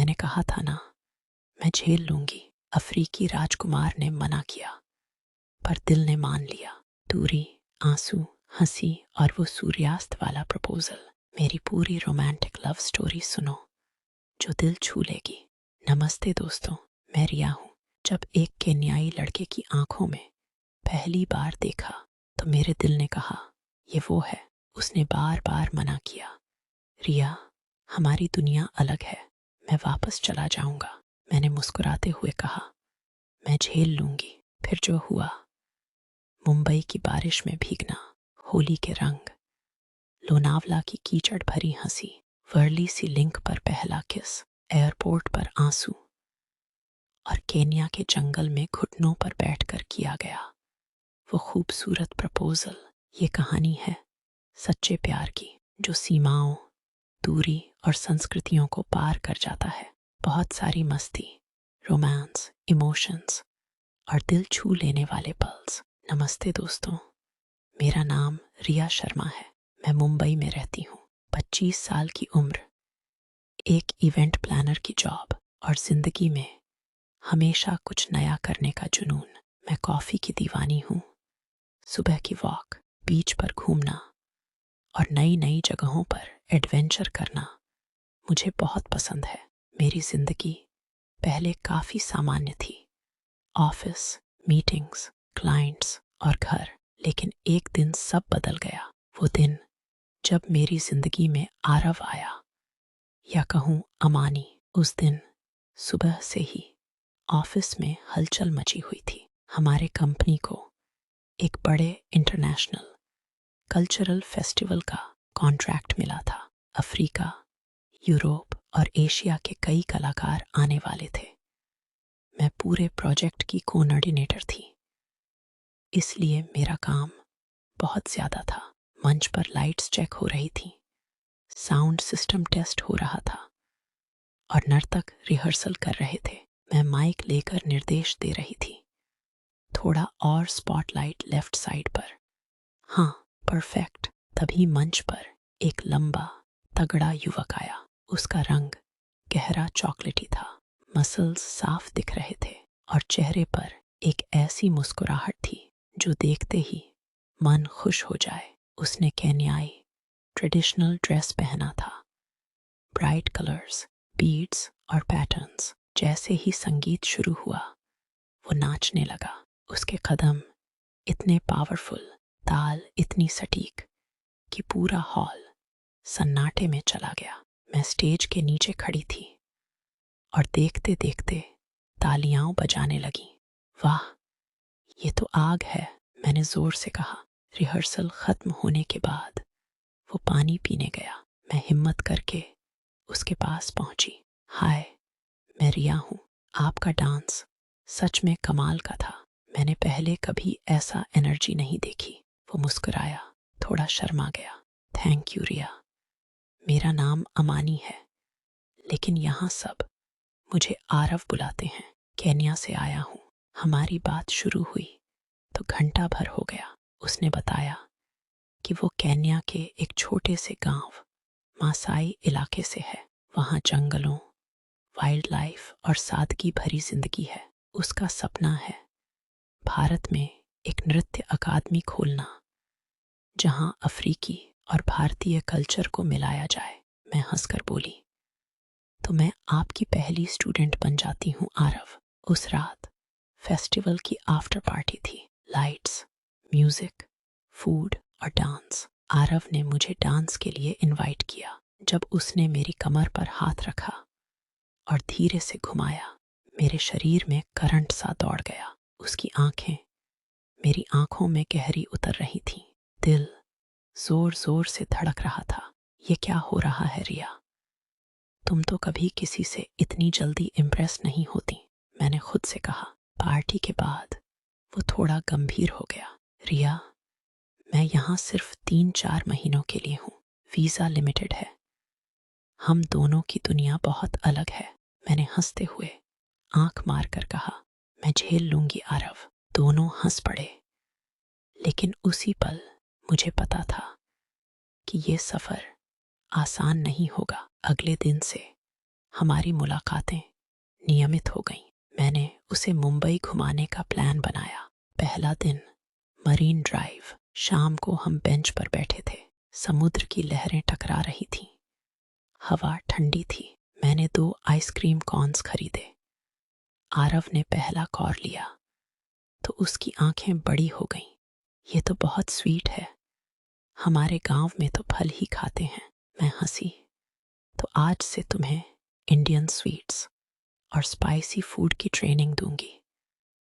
मैंने कहा था ना, मैं झेल लूंगी। अफ्रीकी राजकुमार ने मना किया, पर दिल ने मान लिया। दूरी, आंसू, हंसी और वो सूर्यास्त वाला प्रपोजल। मेरी पूरी रोमांटिक लव स्टोरी सुनो, जो दिल छू लेगी। नमस्ते दोस्तों, मैं रिया हूँ। जब एक केन्याई लड़के की आंखों में पहली बार देखा तो मेरे दिल ने कहा, ये वो है। उसने बार बार मना किया, रिया, हमारी दुनिया अलग है, मैं वापस चला जाऊंगा। मैंने मुस्कुराते हुए कहा, मैं झेल लूंगी। फिर जो हुआ, मुंबई की बारिश में भीगना, होली के रंग, लोनावला की कीचड़ भरी हंसी, वर्ली सी लिंक पर पहला किस, एयरपोर्ट पर आंसू और केन्या के जंगल में घुटनों पर बैठकर किया गया वो खूबसूरत प्रपोजल। ये कहानी है सच्चे प्यार की, जो सीमाओं, दूरी और संस्कृतियों को पार कर जाता है। बहुत सारी मस्ती, रोमांस, इमोशंस और दिल छू लेने वाले पल्स। नमस्ते दोस्तों, मेरा नाम रिया शर्मा है। मैं मुंबई में रहती हूँ। 25 साल की उम्र, एक इवेंट प्लानर की जॉब और जिंदगी में हमेशा कुछ नया करने का जुनून। मैं कॉफ़ी की दीवानी हूँ। सुबह की वॉक, बीच पर घूमना और नई नई जगहों पर एडवेंचर करना मुझे बहुत पसंद है। मेरी जिंदगी पहले काफ़ी सामान्य थी, ऑफिस, मीटिंग्स, क्लाइंट्स और घर। लेकिन एक दिन सब बदल गया। वो दिन जब मेरी जिंदगी में आरव आया, या कहूँ अमानी। उस दिन सुबह से ही ऑफिस में हलचल मची हुई थी। हमारे कंपनी को एक बड़े इंटरनेशनल कल्चरल फेस्टिवल का कॉन्ट्रैक्ट मिला था। अफ्रीका, यूरोप और एशिया के कई कलाकार आने वाले थे। मैं पूरे प्रोजेक्ट की कोऑर्डिनेटर थी, इसलिए मेरा काम बहुत ज़्यादा था। मंच पर लाइट्स चेक हो रही थी, साउंड सिस्टम टेस्ट हो रहा था और नर्तक रिहर्सल कर रहे थे। मैं माइक लेकर निर्देश दे रही थी, थोड़ा और स्पॉटलाइट लेफ्ट साइड पर। हाँ, परफेक्ट। तभी मंच पर एक लंबा तगड़ा युवक आया। उसका रंग गहरा चॉकलेटी था, मसल्स साफ दिख रहे थे और चेहरे पर एक ऐसी मुस्कुराहट थी जो देखते ही मन खुश हो जाए। उसने केन्याई ट्रेडिशनल ड्रेस पहना था, ब्राइट कलर्स, बीड्स और पैटर्न्स। जैसे ही संगीत शुरू हुआ, वो नाचने लगा। उसके कदम इतने पावरफुल, ताल इतनी सटीक कि पूरा हॉल सन्नाटे में चला गया। मैं स्टेज के नीचे खड़ी थी और देखते देखते तालियां बजाने लगी। वाह, ये तो आग है, मैंने जोर से कहा। रिहर्सल खत्म होने के बाद वो पानी पीने गया। मैं हिम्मत करके उसके पास पहुंची। हाय, मैं रिया हूँ। आपका डांस सच में कमाल का था। मैंने पहले कभी ऐसा एनर्जी नहीं देखी। वो मुस्कुराया, थोड़ा शर्मा गया। थैंक यू रिया, मेरा नाम अमानी है, लेकिन यहाँ सब मुझे आरव बुलाते हैं। केन्या से आया हूँ। हमारी बात शुरू हुई तो घंटा भर हो गया। उसने बताया कि वो केन्या के एक छोटे से गांव मासाई इलाके से है। वहाँ जंगलों, वाइल्ड लाइफ और सादगी भरी जिंदगी है। उसका सपना है भारत में एक नृत्य अकादमी खोलना, जहाँ अफ्रीकी और भारतीय कल्चर को मिलाया जाए। मैं हंसकर बोली, तो मैं आपकी पहली स्टूडेंट बन जाती हूँ आरव। उस रात फेस्टिवल की आफ्टर पार्टी थी। लाइट्स, म्यूजिक, फूड और डांस। आरव ने मुझे डांस के लिए इनवाइट किया। जब उसने मेरी कमर पर हाथ रखा और धीरे से घुमाया, मेरे शरीर में करंट सा दौड़ गया। उसकी आंखें मेरी आंखों में गहरी उतर रही थीं। दिल जोर जोर से धड़क रहा था। ये क्या हो रहा है रिया? तुम तो कभी किसी से इतनी जल्दी इम्प्रेस नहीं होती, मैंने खुद से कहा। पार्टी के बाद वो थोड़ा गंभीर हो गया। रिया, मैं यहाँ सिर्फ 3-4 महीनों के लिए हूँ। वीज़ा लिमिटेड है। हम दोनों की दुनिया बहुत अलग है। मैंने हंसते हुए आंख मार कर कहा, मैं झेल लूंगी आरव। दोनों हंस पड़े, लेकिन उसी पल मुझे पता था कि ये सफ़र आसान नहीं होगा। अगले दिन से हमारी मुलाकातें नियमित हो गईं। मैंने उसे मुंबई घुमाने का प्लान बनाया। पहला दिन मरीन ड्राइव। शाम को हम बेंच पर बैठे थे। समुद्र की लहरें टकरा रही थीं। हवा ठंडी थी। मैंने 2 आइसक्रीम कॉर्न्स खरीदे। आरव ने पहला कौर लिया तो उसकी आंखें बड़ी हो गईं। ये तो बहुत स्वीट है, हमारे गांव में तो फल ही खाते हैं। मैं हंसी। तो आज से तुम्हें इंडियन स्वीट्स और स्पाइसी फूड की ट्रेनिंग दूंगी।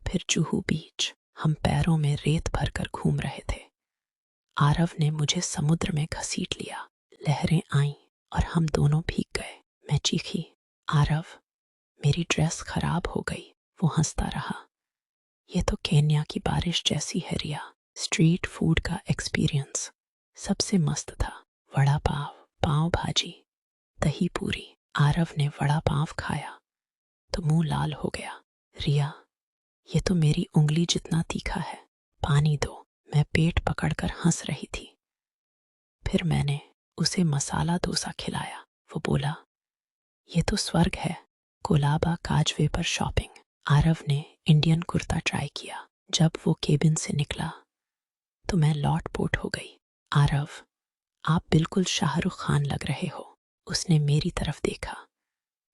फिर जुहू बीच। हम पैरों में रेत भरकर घूम रहे थे। आरव ने मुझे समुद्र में घसीट लिया। लहरें आईं और हम दोनों भीग गए। मैं चीखी, आरव, मेरी ड्रेस खराब हो गई। वो हंसता रहा। ये तो केन्या की बारिश जैसी है रिया। स्ट्रीट फूड का एक्सपीरियंस सबसे मस्त था। वड़ा पाव, पाव भाजी, दही पूरी। आरव ने वड़ा पाव खाया तो मुंह लाल हो गया। रिया, ये तो मेरी उंगली जितना तीखा है, पानी दो। मैं पेट पकड़कर हंस रही थी। फिर मैंने उसे मसाला डोसा खिलाया। वो बोला, ये तो स्वर्ग है। कोलाबा काजवे पर शॉपिंग। आरव ने इंडियन कुर्ता ट्राई किया। जब वो केबिन से निकला तो मैं लौटपोट हो गई। आरव, आप बिल्कुल शाहरुख खान लग रहे हो। उसने मेरी तरफ देखा।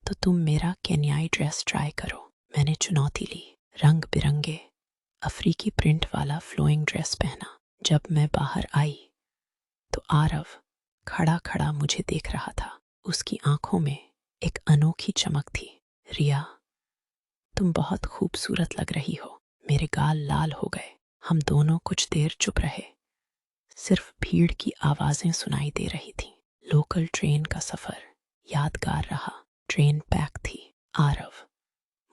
तो तुम मेरा केन्याई ड्रेस ट्राई करो। मैंने चुनौती ली। रंग बिरंगे अफ्रीकी प्रिंट वाला फ्लोइंग ड्रेस पहना। जब मैं बाहर आई तो आरव खड़ा खड़ा मुझे देख रहा था। उसकी आंखों में एक अनोखी चमक थी। रिया, तुम बहुत खूबसूरत लग रही हो। मेरे गाल लाल हो गए। हम दोनों कुछ देर चुप रहे। सिर्फ भीड़ की आवाजें सुनाई दे रही थीं। लोकल ट्रेन का सफर यादगार रहा। ट्रेन पैक थी। आरव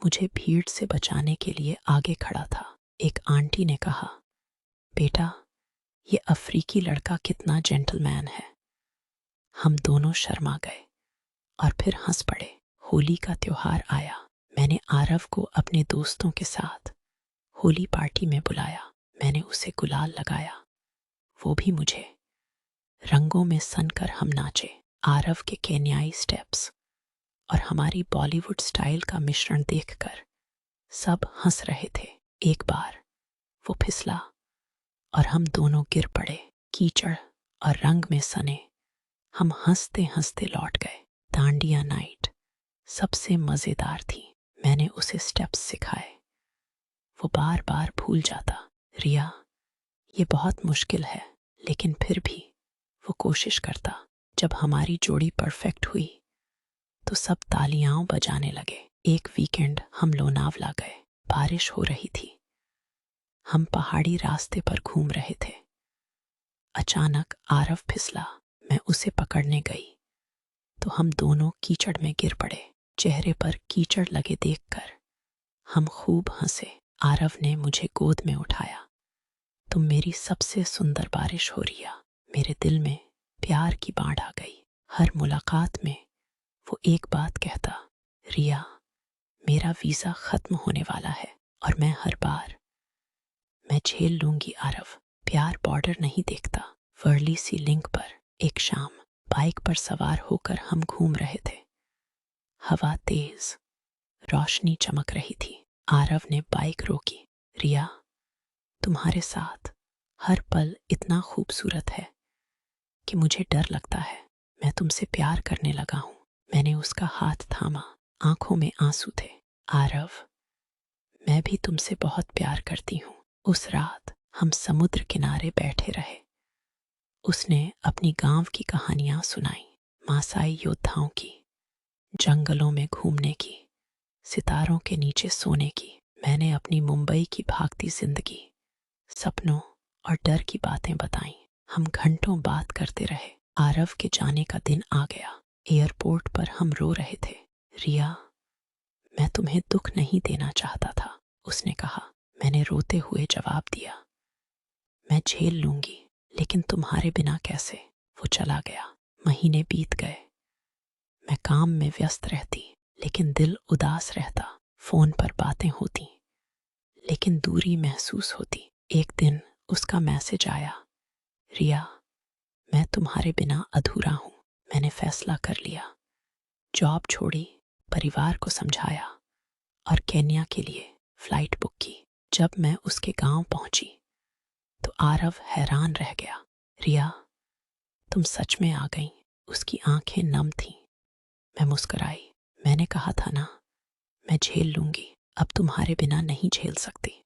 मुझे भीड़ से बचाने के लिए आगे खड़ा था। एक आंटी ने कहा, बेटा, ये अफ्रीकी लड़का कितना जेंटलमैन है। हम दोनों शर्मा गए और फिर हंस पड़े। होली का त्योहार आया। मैंने आरव को अपने दोस्तों के साथ होली पार्टी में बुलाया। मैंने उसे गुलाल लगाया, वो भी मुझे। रंगों में सनकर हम नाचे। आरव के केन्याई स्टेप्स और हमारी बॉलीवुड स्टाइल का मिश्रण देखकर सब हंस रहे थे। एक बार वो फिसला और हम दोनों गिर पड़े। कीचड़ और रंग में सने हम हंसते हंसते लौट गए। दांडिया नाइट सबसे मजेदार थी। मैंने उसे स्टेप्स सिखाए। वो बार बार भूल जाता। रिया, ये बहुत मुश्किल है, लेकिन फिर भी वो कोशिश करता। जब हमारी जोड़ी परफेक्ट हुई तो सब तालियां बजाने लगे। एक वीकेंड हम लोनावला गए। बारिश हो रही थी। हम पहाड़ी रास्ते पर घूम रहे थे। अचानक आरव फिसला। मैं उसे पकड़ने गई तो हम दोनों कीचड़ में गिर पड़े। चेहरे पर कीचड़ लगे देखकर हम खूब हंसे। आरव ने मुझे गोद में उठाया। तुम मेरी सबसे सुंदर बारिश हो रिया। मेरे दिल में प्यार की बाढ़ आ गई। हर मुलाकात में वो एक बात कहता, रिया, मेरा वीजा खत्म होने वाला है और मैं हर बार मैं झेल लूंगी आरव। प्यार बॉर्डर नहीं देखता। वर्ली सी लिंक पर एक शाम बाइक पर सवार होकर हम घूम रहे थे। हवा तेज, रोशनी चमक रही थी। आरव ने बाइक रोकी। रिया, तुम्हारे साथ हर पल इतना खूबसूरत है कि मुझे डर लगता है मैं तुमसे प्यार करने लगा हूं। मैंने उसका हाथ थामा। आंखों में आंसू थे। आरव, मैं भी तुमसे बहुत प्यार करती हूं। उस रात हम समुद्र किनारे बैठे रहे। उसने अपनी गांव की कहानियां सुनाई। मासाई योद्धाओं की, जंगलों में घूमने की, सितारों के नीचे सोने की। मैंने अपनी मुंबई की भागती जिंदगी, सपनों और डर की बातें बताईं। हम घंटों बात करते रहे। आरव के जाने का दिन आ गया। एयरपोर्ट पर हम रो रहे थे। रिया, मैं तुम्हें दुख नहीं देना चाहता था, उसने कहा। मैंने रोते हुए जवाब दिया, मैं झेल लूंगी, लेकिन तुम्हारे बिना कैसे। वो चला गया। महीने बीत गए। मैं काम में व्यस्त रहती, लेकिन दिल उदास रहता। फोन पर बातें होती, लेकिन दूरी महसूस होती। एक दिन उसका मैसेज आया, रिया, मैं तुम्हारे बिना अधूरा हूं। मैंने फैसला कर लिया। जॉब छोड़ी, परिवार को समझाया और केन्या के लिए फ्लाइट बुक की। जब मैं उसके गांव पहुंची तो आरव हैरान रह गया। रिया, तुम सच में आ गई। उसकी आंखें नम थीं। मैं मुस्कुराई। मैंने कहा था ना, मैं झेल लूंगी। अब तुम्हारे बिना नहीं झेल सकती।